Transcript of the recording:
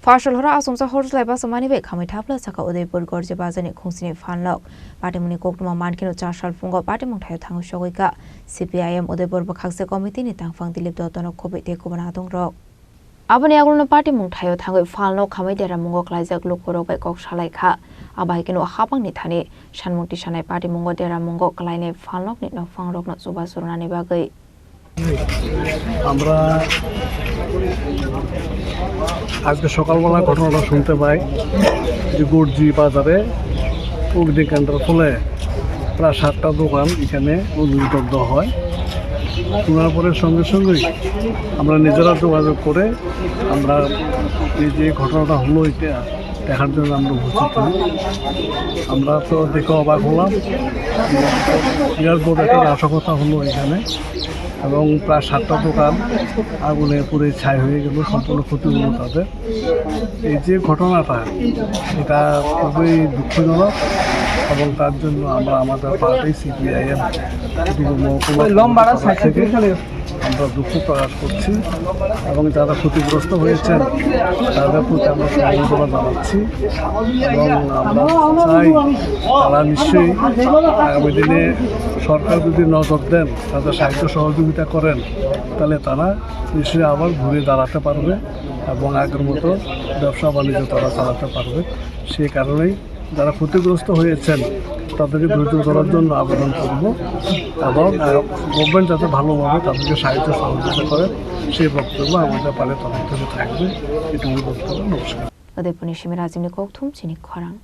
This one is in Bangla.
Partial hora asumsa horse leba samani be khamai thapla saka Udaipur gorje bazani khungsini fanlok patimuni kokduma mankino 4 sal fungo patimung thayo thangu shogoika CPIM Udaipur bakhakse committee ni tangfang dilip dotano khobe te kubana dong rok abani agulno patimung thayo thangu fanlok khamai dera mungo klaijak lukorok bai kok salai kha abai kino hapang ni thani sanmukti sanai patimungo dera mungo klaine fanlok ni no fangrok no suba surunani bagai আমরা আজকে সকালবেলা ঘটনাটা শুনতে পাই যে গর্জি বাজারে অগ্নিকাণ্ডের ফলে প্রায় 7টা দোকান এখানে অগ্নিদগ্ধ হয়। শোনার পরে সঙ্গে সঙ্গেই আমরা নিজেরা যোগাযোগ করে আমরা এই যে ঘটনাটা হলো এটা দেখার জন্য আমরা উপস্থিত হই। আমরা তো দেখে অবাক হলাম, বিরাট বড় একটা নাশকতা হলো এখানে এবং প্রায় 7টা দোকান আগুনে পুড়ে ছাই হয়ে গেল, সম্পূর্ণ ক্ষতি হলো তাদের। এই যে ঘটনাটা এটা খুবই দুঃখজনক এবং তার জন্য আমরা আমাদের পার্টি CPIM মহকুমা থেকে আমরা দুঃখ প্রকাশ করছি এবং যারা ক্ষতিগ্রস্ত হয়েছেন তাদের প্রতি আমরা সমবেদনা জানাচ্ছি এবং আমরা চাই তারা নিশ্চয়ই আগামী দিনে সরকার যদি নজর দেন, তাদের সাহায্য সহযোগিতা করেন, তাহলে তারা নিশ্চয়ই আবার ঘুরে দাঁড়াতে পারবে এবং আগের মতো ব্যবসা বাণিজ্য তারা চালাতে পারবে। সেই কারণেই যারা ক্ষতিগ্রস্ত হয়েছেন তাদেরকে ধৈর্য ধরার জন্য আবেদন করব এবং গভর্নমেন্ট যাতে ভালোভাবে তাদেরকে সাহায্য সহযোগিতা করে সেই বক্তব্য আমাদের পারে তরফ থেকে থাকবে। এটুকু বক্তব্য। নমস্কার। Udaipur Nishimi Razimni Kokthum Chinik Khorang